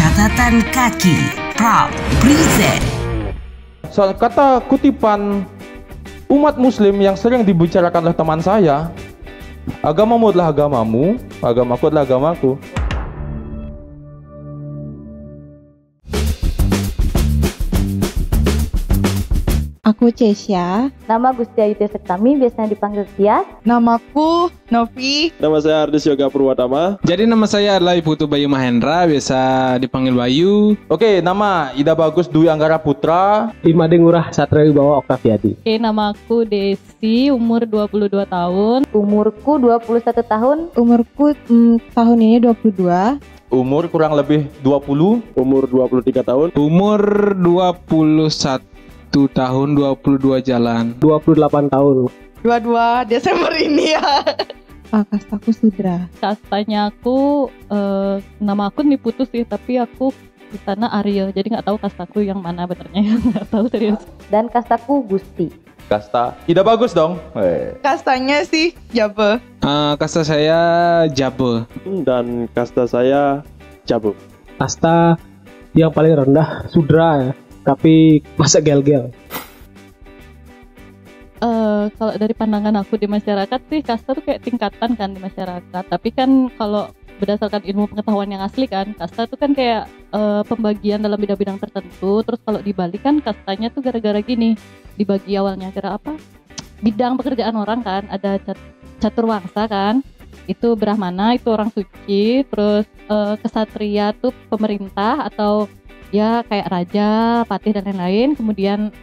Catatan kaki Proud present. Soal kata kutipan umat muslim yang sering dibicarakan oleh teman saya, agamamu adalah agamamu, agamaku adalah agamaku. Aku Cesya. Nama Gusti Ayu Tia Sektami, biasanya dipanggil Tias. Namaku Novi. Nama saya Ardis Yoga Purwatama. Jadi nama saya adalah Iputu Bayu Mahendra, biasa dipanggil Bayu. Oke, nama Ida Bagus Dwi Anggara Putra. Imade Ngurah Satria Wibawa Oktaviadi. Oke, nama aku Desi, umur 22 tahun. Umurku 21 tahun. Umurku tahun ini 22. Umur kurang lebih 20. Umur 23 tahun. Umur 21 tahun, 22 jalan. 28 tahun. 22 Desember ini ya. Kastaku Sudra. Kastanya aku, nama aku diputus sih, tapi aku di sana Ariel, jadi nggak tahu kastaku yang mana benernya, nggak tahu serius. Dan kastaku Gusti. Kasta Ida Bagus dong. Kastanya sih Jabe. Kasta saya Jabe. Dan kasta saya Jabu. Kasta yang paling rendah Sudra ya. Tapi masa gel-gel. Kalau dari pandangan aku di masyarakat sih, kasta tuh kayak tingkatan kan di masyarakat. Tapi kan kalau berdasarkan ilmu pengetahuan yang asli kan, kasta tuh kan kayak pembagian dalam bidang-bidang tertentu. Terus kalau dibalik kan kastanya tuh gara-gara gini, dibagi awalnya gara apa? Bidang pekerjaan orang kan, ada caturwangsa kan, itu Brahmana, itu orang suci. Terus kesatria tuh pemerintah atau ya kayak raja, patih dan lain-lain. Kemudian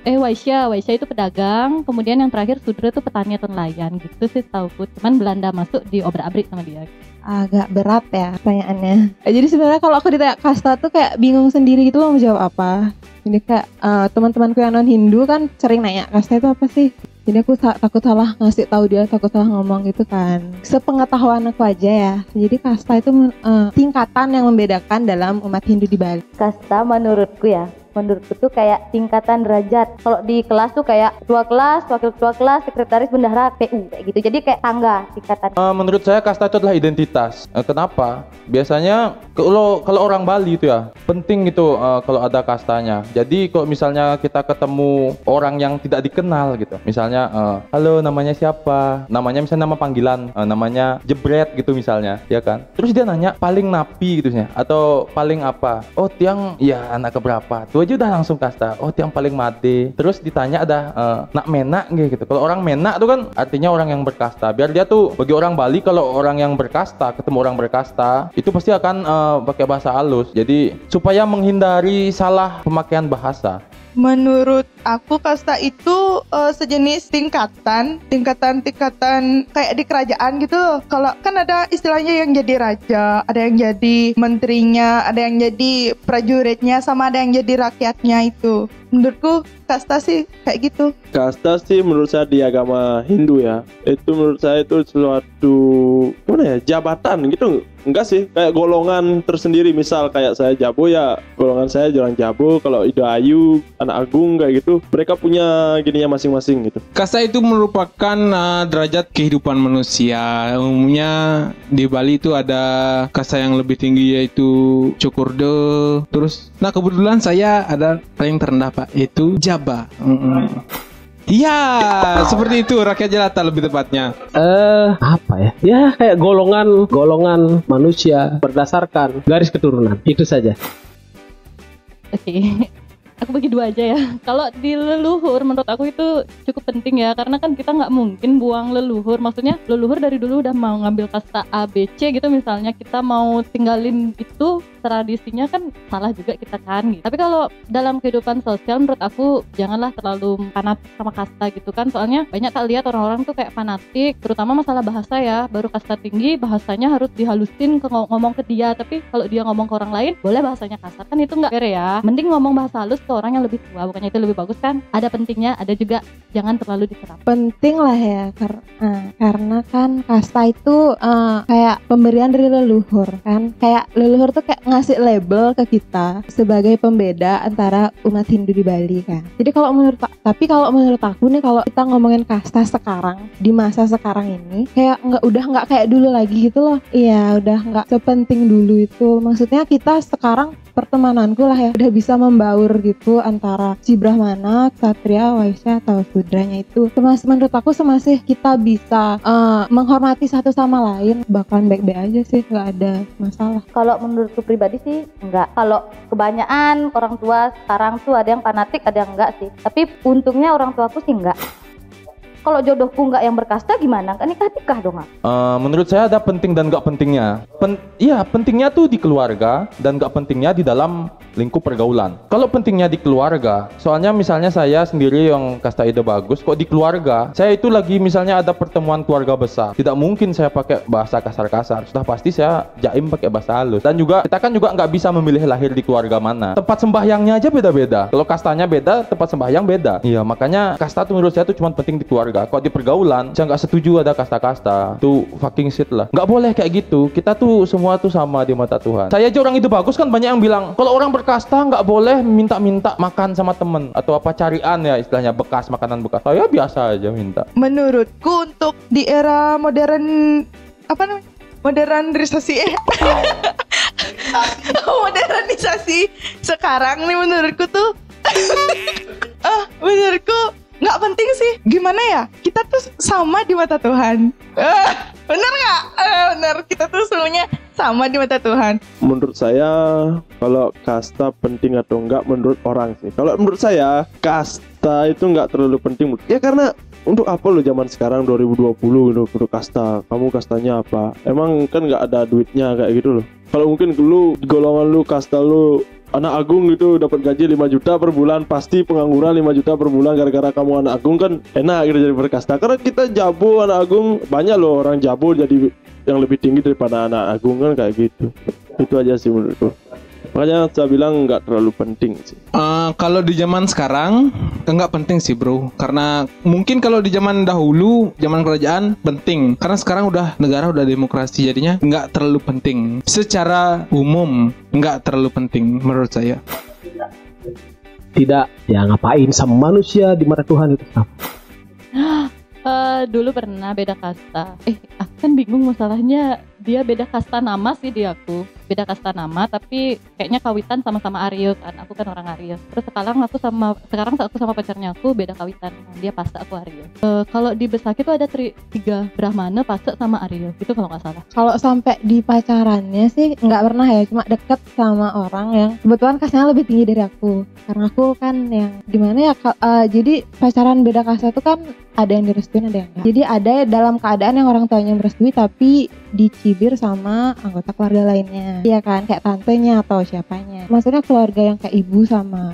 Waisya itu pedagang. Kemudian yang terakhir Sudra itu petani atau nelayan gitu sih tauku. Cuman Belanda masuk di obrak-abrik sama dia. Agak berat ya pertanyaannya. Jadi sebenarnya kalau aku ditanya kasta tuh kayak bingung sendiri gitu loh mau jawab apa. Jadi kayak teman-temanku yang non Hindu kan sering nanya kasta itu apa sih. Jadi aku takut salah ngasih tahu dia, takut salah ngomong gitu kan. Sepengetahuan aku aja ya. Jadi kasta itu tingkatan yang membedakan dalam umat Hindu di Bali. Kasta menurutku tuh kayak tingkatan derajat. Kalau di kelas tuh kayak ketua kelas, wakil ketua kelas, sekretaris bendahara, PU kayak gitu. Jadi kayak tangga tingkatan. Menurut saya kasta itu adalah identitas. Kenapa? Biasanya kalau orang Bali itu ya penting itu kalau ada kastanya. Jadi kalau misalnya kita ketemu orang yang tidak dikenal gitu, misalnya halo namanya siapa? Namanya misalnya nama panggilan, namanya Jebret gitu misalnya, ya kan? Terus dia nanya paling napi gitu ya, atau paling apa? Oh tiang, ya anak keberapa? Tuh aja udah langsung kasta. Oh tiang paling mati. Terus ditanya ada nak menak gitu. Kalau orang menak tuh kan artinya orang yang berkasta. Biar dia tuh bagi orang Bali kalau orang yang berkasta ketemu orang berkasta itu pasti akan pakai bahasa halus. Jadi supaya menghindari salah pemakaian bahasa. Menurut aku kasta itu sejenis tingkatan kayak di kerajaan gitu. Kalau kan ada istilahnya yang jadi raja, ada yang jadi menterinya, ada yang jadi prajuritnya, sama ada yang jadi rakyatnya itu. Menurutku kasta sih kayak gitu. Kasta sih menurut saya di agama Hindu ya, itu menurut saya itu suatu jabatan gitu. Enggak sih, kayak golongan tersendiri. Misal kayak saya Jabu ya, golongan saya orang Jabu. Kalau Ida Ayu, anak agung kayak gitu, mereka punya gininya masing-masing gitu. Kasta itu merupakan derajat kehidupan manusia. Umumnya di Bali itu ada kasta yang lebih tinggi yaitu Cokorde. Terus, kebetulan saya ada paling terendah Pak, yaitu Jaba. Iya, seperti itu rakyat jelata lebih tepatnya. Apa ya? Ya kayak golongan manusia berdasarkan garis keturunan. Itu saja. Oke. Aku bagi dua aja ya. Kalau di leluhur menurut aku itu cukup penting ya, karena kan kita nggak mungkin buang leluhur. Maksudnya leluhur dari dulu udah mau ngambil kasta A, B, C gitu misalnya, kita mau tinggalin itu tradisinya kan salah juga kita kan gitu. Tapi kalau dalam kehidupan sosial menurut aku janganlah terlalu fanatik sama kasta gitu kan. Soalnya banyak tak lihat orang-orang tuh kayak fanatik, terutama masalah bahasa ya. Baru kasta tinggi bahasanya harus dihalusin ngomong ke dia. Tapi kalau dia ngomong ke orang lain boleh bahasanya kasar, kan itu nggak fair ya. Mending ngomong bahasa halus ke orang yang lebih tua, bukannya itu lebih bagus kan? Ada pentingnya, ada juga jangan terlalu diserap. Penting lah ya, karena kan kasta itu kayak pemberian dari leluhur kan. Kayak leluhur tuh kayak ngasih label ke kita sebagai pembeda antara umat Hindu di Bali kan. Jadi kalau menurut aku nih, kalau kita ngomongin kasta sekarang di masa sekarang ini kayak udah nggak kayak dulu lagi gitu loh. Iya, udah nggak sepenting dulu itu. Maksudnya kita sekarang, pertemananku lah ya, udah bisa membaur gitu antara si Brahmana, Ksatria, Waisya atau Sudranya itu. Menurut aku semasih kita bisa menghormati satu sama lain, bakalan baik-baik aja sih, nggak ada masalah. Kalau menurutku pribadi sih enggak. Kalau kebanyakan orang tua sekarang tuh ada yang fanatik, ada yang enggak sih. Tapi untungnya orang tuaku sih enggak. Kalau jodohku nggak yang berkasta gimana? Kan nikah dong. Menurut saya ada penting dan nggak pentingnya. Iya, pentingnya tuh di keluarga dan nggak pentingnya di dalam lingkup pergaulan. Kalau pentingnya di keluarga, soalnya misalnya saya sendiri yang kasta ide bagus, kok di keluarga saya itu lagi misalnya ada pertemuan keluarga besar, tidak mungkin saya pakai bahasa kasar-kasar. Sudah pasti saya jaim pakai bahasa halus. Dan juga kita kan juga nggak bisa memilih lahir di keluarga mana. Tempat sembahyangnya aja beda-beda. Kalau kastanya beda, tempat sembahyang beda. Iya, makanya kasta tuh menurut saya tuh cuma penting di keluarga. Kalau di pergaulan, saya nggak setuju ada kasta-kasta. Tuh fucking shit lah. Nggak boleh kayak gitu. Kita tuh semua tuh sama di mata Tuhan. Saya aja orang itu bagus kan, banyak yang bilang kalau orang berkasta nggak boleh minta-minta makan sama temen atau apa carian ya istilahnya, bekas makanan bekas. Saya biasa aja minta. Menurutku untuk di era modern modernisasi modernisasi sekarang nih, menurutku tuh menurutku nggak penting sih. Gimana ya, kita tuh sama di mata Tuhan. Bener nggak? Bener, kita tuh semuanya sama di mata Tuhan. Menurut saya kalau kasta penting atau enggak menurut orang sih. Kalau menurut saya kasta itu enggak terlalu penting. Ya karena untuk apa lo zaman sekarang 2020 untuk kasta? Kamu kastanya apa? Emang kan enggak ada duitnya kayak gitu loh. Kalau mungkin dulu golongan lu kasta lu anak agung gitu dapat gaji 5 juta per bulan, pasti pengangguran 5 juta per bulan gara-gara kamu anak agung, kan enak gitu jadi berkasta. Karena kita jabo anak agung, banyak loh orang jabo jadi yang lebih tinggi daripada anak agung kan kayak gitu. Itu aja sih menurutku. Makanya saya bilang nggak terlalu penting sih. Kalau di zaman sekarang nggak penting sih bro, karena mungkin kalau di zaman dahulu, zaman kerajaan penting, karena sekarang udah negara udah demokrasi, jadinya nggak terlalu penting. Secara umum nggak terlalu penting menurut saya. Tidak, ya ngapain sama manusia di mata Tuhan itu sama. Dulu pernah beda kasta. Aku kan bingung masalahnya, dia beda kasta nama sih di aku. Beda kasta nama tapi kayaknya kawitan sama-sama Aryo kan. Aku kan orang Aryo. Terus sekarang aku sama pacarnya aku beda kawitan. Dia Pasta, aku Aryo. Kalau di Besaki tuh ada 3 Brahmana, Pasta sama Aryo. Itu kalau nggak salah. Kalau sampai di pacarannya sih nggak pernah ya, cuma deket sama orang yang kebetulan kastanya lebih tinggi dari aku. Karena aku kan yang gimana ya, jadi pacaran beda kasta tuh kan ada yang direstuin, ada yang enggak. Jadi ada dalam keadaan yang orang tuanya merestui tapi dicibir sama anggota keluarga lainnya. Iya kan, kayak tantenya atau siapanya. Maksudnya keluarga yang kayak ibu sama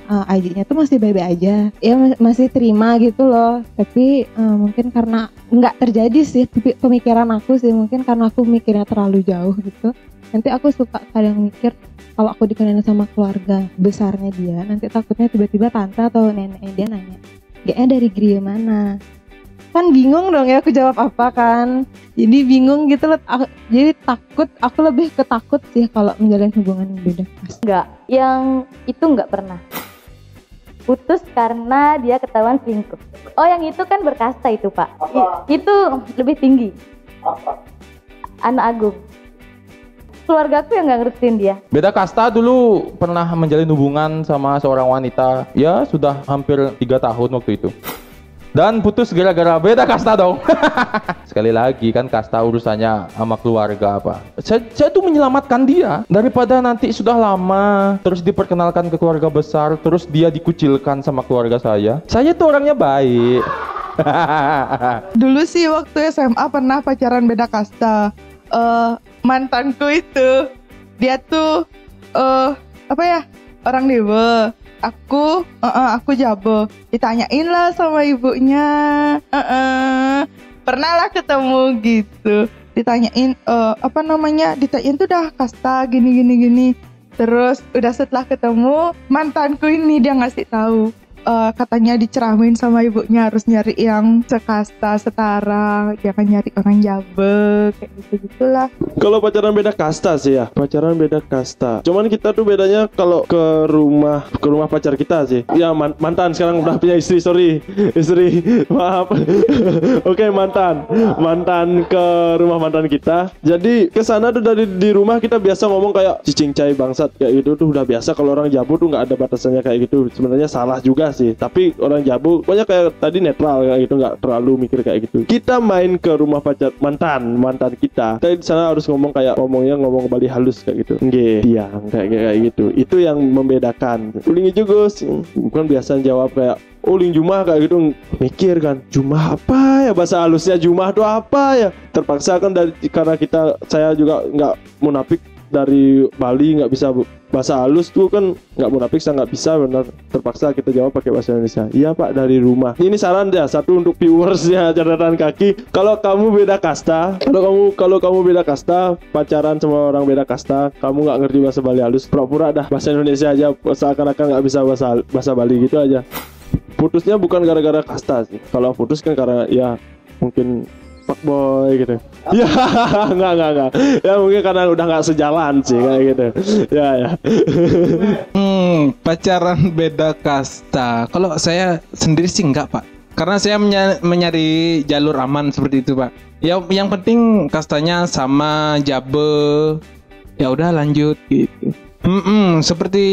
adiknya tuh masih baik-baik aja. Ya masih terima gitu loh. Tapi mungkin karena nggak terjadi sih pemikiran aku sih. Mungkin karena aku mikirnya terlalu jauh gitu. Nanti aku suka kadang mikir kalau aku dikenalin sama keluarga besarnya dia, nanti takutnya tiba-tiba tante atau neneknya dia nanya, "G-nya dari Gria mana?" Kan bingung dong ya aku jawab apa kan. Jadi bingung gitu loh. Jadi aku lebih ketakut sih kalau menjalin hubungan yang beda kasta. Enggak, yang itu enggak pernah. Putus karena dia ketahuan selingkuh. Oh, yang itu kan berkasta itu, Pak. Itu lebih tinggi. Anak agung. Keluargaku yang nggak ngerestuin dia. Beda kasta dulu pernah menjalin hubungan sama seorang wanita. Ya sudah hampir 3 tahun waktu itu. Dan putus gara-gara beda kasta dong. Sekali lagi kan kasta urusannya sama keluarga apa. Saya tuh menyelamatkan dia daripada nanti sudah lama terus diperkenalkan ke keluarga besar terus dia dikucilkan sama keluarga saya. Saya tuh orangnya baik. Dulu sih waktu SMA pernah pacaran beda kasta. Mantanku itu dia tuh orang Dewa. Aku Jabo. Ditanyain lah sama ibunya. Pernah lah ketemu gitu. Ditanyain ditanyain tuh udah kasta gini. Terus udah setelah ketemu mantanku ini dia ngasih tahu, katanya diceramain sama ibunya harus nyari yang sekasta, setara, jangan nyari orang Jabe, kayak gitu-gitulah. Kalau pacaran beda kasta sih ya, pacaran beda kasta. Cuman kita tuh bedanya kalau ke rumah pacar kita sih. Ya mantan, sekarang udah punya istri, maaf. Oke, mantan ke rumah mantan kita. Jadi ke sana tuh di rumah kita biasa ngomong kayak cicing cai bangsat kayak gitu tuh udah biasa. Kalau orang Jabu tuh nggak ada batasannya kayak gitu. Sebenarnya salah juga sih. Tapi orang Jabu banyak kayak tadi netral kayak gitu, nggak terlalu mikir kayak gitu. Kita main ke rumah pacar mantan kita. Kita di sana harus ngomong ngomong Bali halus kayak gitu. Nggih, diam kayak gitu. Itu yang membedakan. Uling juga bukan biasa jawab kayak uling Jumah kayak gitu, mikir kan Jumah apa ya, bahasa halusnya Jumah tuh apa ya. Terpaksa kan karena saya juga nggak munafik, dari Bali nggak bisa bahasa halus tuh kan, nggak munafik, saya nggak bisa, benar terpaksa kita jawab pakai bahasa Indonesia. Iya Pak, dari rumah. Ini saran ya, satu untuk viewers ya, catatan kaki. Kalau kamu beda kasta, kalau kamu beda kasta, pacaran sama orang beda kasta, kamu nggak ngerti bahasa Bali halus, pura-pura dah bahasa Indonesia aja, seakan-akan nggak bisa bahasa Bali gitu aja. Putusnya bukan gara-gara kasta sih. Kalau putus kan karena ya mungkin fuckboy gitu. Ya enggak. Ya mungkin karena udah nggak sejalan sih kayak gitu. Ya. Pacaran beda kasta. Kalau saya sendiri sih enggak, Pak. Karena saya mencari jalur aman seperti itu, Pak. Ya yang penting kastanya sama Jabe. Ya udah lanjut gitu. Seperti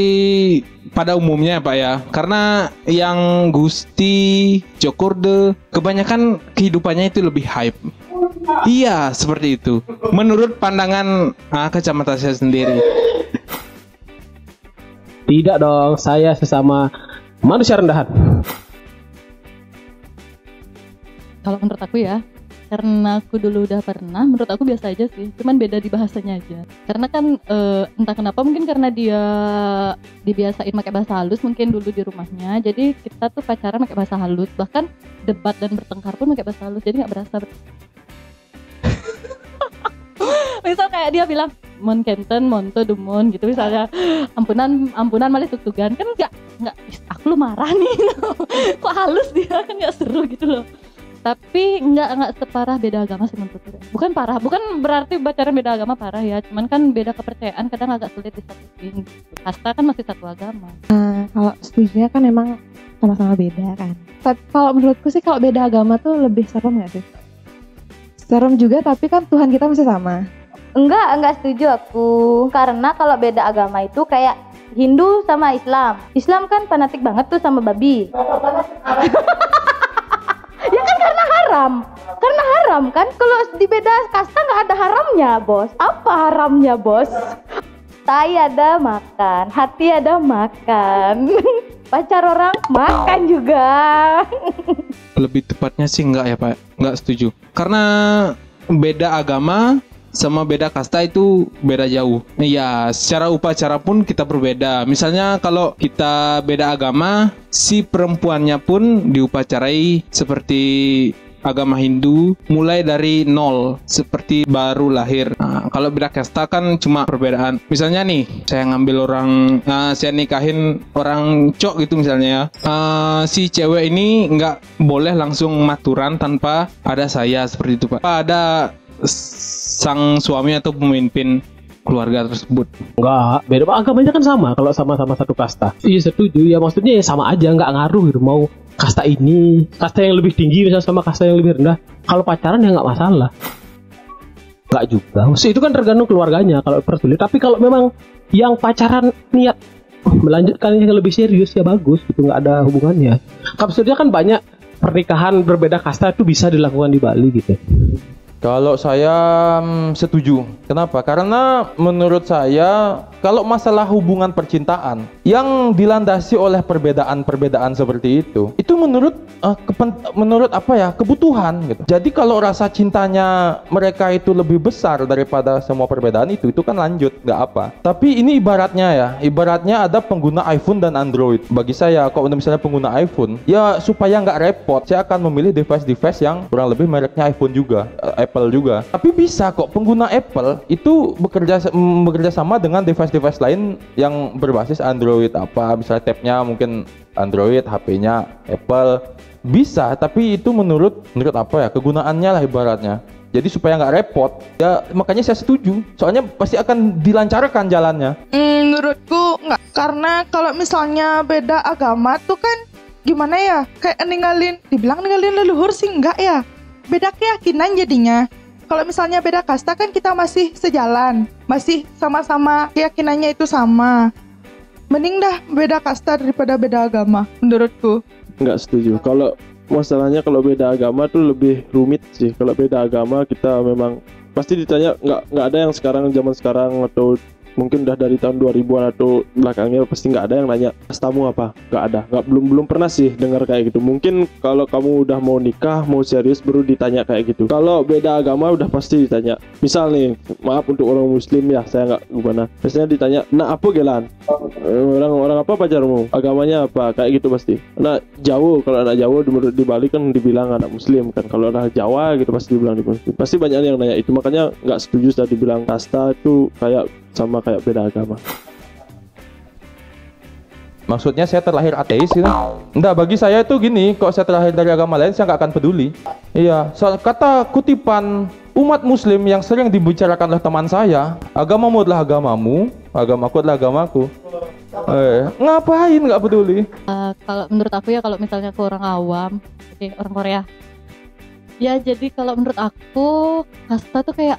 pada umumnya Pak ya, karena yang Gusti, Cokorde, kebanyakan kehidupannya itu lebih hype. Iya, seperti itu. Menurut pandangan kacamata saya sendiri. Tidak dong, saya sesama manusia rendahan. Kalau menurut aku ya, karena aku dulu udah pernah, menurut aku biasa aja sih, cuman beda di bahasanya aja. Karena kan entah kenapa, mungkin karena dia dibiasain pakai bahasa halus mungkin dulu di rumahnya, jadi kita tuh pacaran pakai bahasa halus, bahkan debat dan bertengkar pun pakai bahasa halus, jadi nggak berasa. Misal kayak dia bilang mon kenten monto dumon gitu misalnya, ampunan malah tuk-tukan kan nggak aku lu marah nih. Kok halus dia, kan nggak seru gitu loh. Tapi nggak separah beda agama sih menurutku. Bukan parah, bukan berarti pacaran beda agama parah ya, cuman kan beda kepercayaan kadang agak sulit disatuin. Kasta kan masih satu agama. Kalau setujunya kan emang sama-sama beda kan. Tapi kalau menurutku sih kalau beda agama tuh lebih serem nggak sih? Serem juga, tapi kan Tuhan kita masih sama. Enggak setuju aku. Karena kalau beda agama itu kayak Hindu sama Islam. Islam kan fanatik banget tuh sama babi. Ya kan karena haram kan. Kalau di beda kasta nggak ada haramnya bos. Apa haramnya bos? Tai ada makan, hati ada makan. Pacar orang makan juga. Lebih tepatnya sih enggak ya Pak, enggak setuju. Karena beda agama sama beda kasta itu beda jauh. Iya, secara upacara pun kita berbeda. Misalnya kalau kita beda agama, si perempuannya pun diupacarai seperti agama Hindu, mulai dari nol, seperti baru lahir. Kalau beda kasta kan cuma perbedaan. Misalnya nih, saya ngambil saya nikahin orang cok gitu misalnya ya. Si cewek ini nggak boleh langsung maturan tanpa ada saya, seperti itu Pak. Ada sang suami atau pemimpin keluarga tersebut. Enggak, beda Pak, agamanya kan sama kalau sama-sama satu kasta. Iya setuju, ya maksudnya ya sama aja, nggak ngaruh gitu. Mau kasta ini, kasta yang lebih tinggi misalnya sama kasta yang lebih rendah, kalau pacaran ya nggak masalah. Nggak juga, maksudnya itu kan tergantung keluarganya kalau persulit. Tapi kalau memang yang pacaran niat melanjutkan yang lebih serius ya bagus, itu nggak ada hubungannya. Maksudnya kan banyak pernikahan berbeda kasta itu bisa dilakukan di Bali gitu. Kalau saya setuju. Kenapa? Karena menurut saya kalau masalah hubungan percintaan yang dilandasi oleh perbedaan-perbedaan seperti itu menurut apa ya, kebutuhan gitu. Jadi kalau rasa cintanya mereka itu lebih besar daripada semua perbedaan itu kan lanjut, nggak apa. Tapi ini ibaratnya ada pengguna iPhone dan Android. Bagi saya kalau misalnya pengguna iPhone, ya supaya nggak repot, saya akan memilih device yang kurang lebih mereknya iPhone juga, Apple juga. Tapi bisa kok pengguna Apple itu bekerja sama dengan device device-device lain yang berbasis Android apa, misalnya tabnya mungkin Android, HP-nya Apple, bisa, tapi itu menurut apa ya, kegunaannya lah ibaratnya. Jadi supaya nggak repot, ya makanya saya setuju. Soalnya pasti akan dilancarkan jalannya. Menurutku nggak, karena kalau misalnya beda agama tuh kan gimana ya, kayak dibilang ninggalin leluhur sih enggak ya. Beda keyakinan jadinya. Kalau misalnya beda kasta kan kita masih sejalan, masih sama-sama keyakinannya itu sama. Mending dah beda kasta daripada beda agama, menurutku. Nggak setuju. Kalau masalahnya kalau beda agama tuh lebih rumit sih. Kalau beda agama kita memang pasti ditanya, nggak ada yang zaman sekarang atau mungkin udah dari tahun 2000-an atau belakangnya pasti nggak ada yang nanya kastamu apa, nggak ada, belum pernah sih dengar kayak gitu. Mungkin kalau kamu udah mau nikah, mau serius baru ditanya kayak gitu. Kalau beda agama udah pasti ditanya. Misal nih, maaf untuk orang muslim ya, saya nggak gimana, biasanya ditanya, nah apa gelan, orang apa pacarmu, agamanya apa, kayak gitu pasti. Nah Jawa, kalau anak Jawa di Bali kan dibilang anak muslim kan, kalau anak Jawa gitu pasti dibilang di muslim. Pasti banyak yang nanya itu, makanya nggak setuju sudah dibilang kasta itu kayak beda agama. Maksudnya saya terlahir ateis gitu? Enggak, bagi saya itu gini, kalau saya terlahir dari agama lain saya nggak akan peduli. Iya, soal kata kutipan umat muslim yang sering dibicarakan oleh teman saya, agamamu adalah agamamu, agamaku adalah agamaku. Ngapain nggak peduli? Kalau menurut aku ya, kalau misalnya ke orang awam, orang Korea, ya jadi kalau menurut aku kasta tuh kayak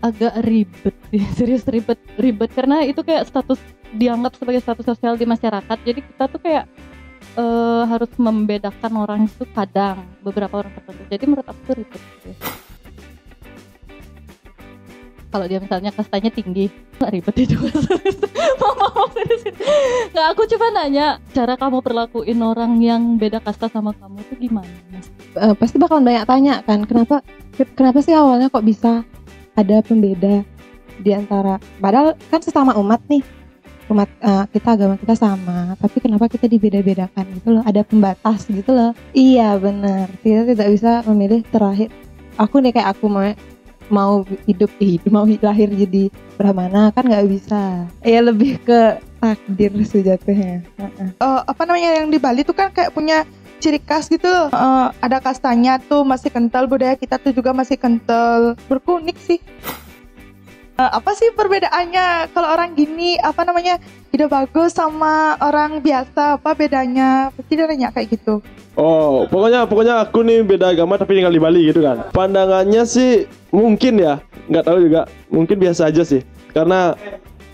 agak ribet, serius ribet karena itu kayak dianggap sebagai status sosial di masyarakat. Jadi kita tuh kayak harus membedakan orang itu kadang, beberapa orang tertentu. Jadi menurut aku tuh ribet gitu. Kalau dia misalnya kastanya tinggi, nggak ribet itu. Nggak, aku coba nanya, cara kamu perlakuin orang yang beda kasta sama kamu tuh gimana, Mas? Pasti bakalan banyak tanya kan, kenapa sih awalnya kok bisa ada pembeda di antara, padahal kan sesama umat nih, umat kita, agama kita sama, tapi kenapa kita dibeda-bedakan gitu loh, ada pembatas gitu loh. Iya benar, kita tidak bisa memilih terakhir. Aku nih kayak aku mau lahir jadi Brahmana kan nggak bisa. Ya lebih ke takdir sejatinya. Yang di Bali tuh kan kayak punya ciri khas gitu. Ada kastanya tuh masih kental, budaya kita tuh juga masih kental. Berkunik sih. Apa sih perbedaannya kalau orang gini hidup bagus sama orang biasa, apa bedanya? Pasti dia nanya kayak gitu. Oh, pokoknya aku nih beda agama tapi tinggal di Bali gitu kan. Pandangannya sih mungkin ya, nggak tahu juga, mungkin biasa aja sih. Karena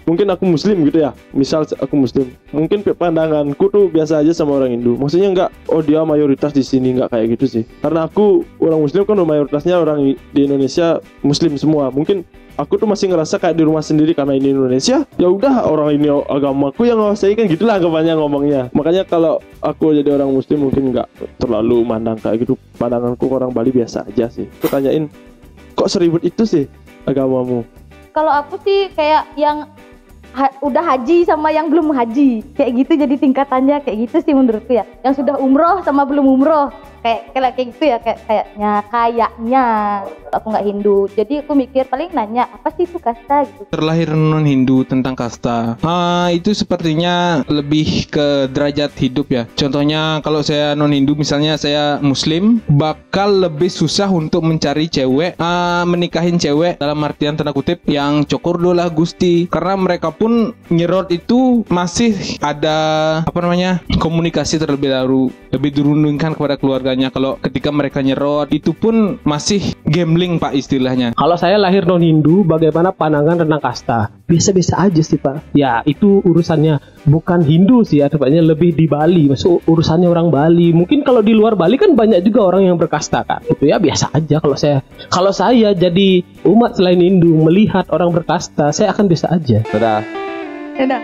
mungkin aku muslim gitu ya, misal aku muslim, mungkin pandanganku tuh biasa aja sama orang Hindu. Maksudnya nggak, oh dia mayoritas di sini, nggak kayak gitu sih. Karena aku orang muslim kan, mayoritasnya orang di Indonesia muslim semua. Mungkin aku tuh masih ngerasa kayak di rumah sendiri karena ini Indonesia. Ya udah, orang ini agamaku yang nguasai kan, gitulah anggapannya ngomongnya. Makanya kalau aku jadi orang muslim mungkin nggak terlalu mandang kayak gitu. Pandanganku orang Bali biasa aja sih. Aku tanyain, kok seribut itu sih agamamu? Kalau aku sih kayak yang udah haji sama yang belum haji, kayak gitu, jadi tingkatannya kayak gitu sih menurutku ya. Yang sudah umroh sama belum umroh, kayak gitu ya, kayaknya aku nggak Hindu, jadi aku mikir paling nanya apa sih itu kasta gitu. Terlahir non Hindu tentang kasta, itu sepertinya lebih ke derajat hidup ya. Contohnya kalau saya non Hindu, misalnya saya Muslim, bakal lebih susah untuk mencari cewek, menikahin cewek dalam artian tanda kutip yang cokordo lah gusti, karena mereka pun nyerot itu masih ada komunikasi terlebih dahulu, lebih dirundingkan kepada keluarganya. Kalau ketika mereka nyerot itu pun masih gambling pak istilahnya. Kalau saya lahir non Hindu, bagaimana pandangan tentang kasta? Biasa-biasa aja sih pak. Ya itu urusannya bukan Hindu sih, tepatnya lebih di Bali, masuk urusannya orang Bali. Mungkin kalau di luar Bali kan banyak juga orang yang berkasta kan. Itu ya biasa aja. Kalau saya jadi umat selain Hindu melihat orang berkasta, saya akan biasa aja. Dadah. Dadah.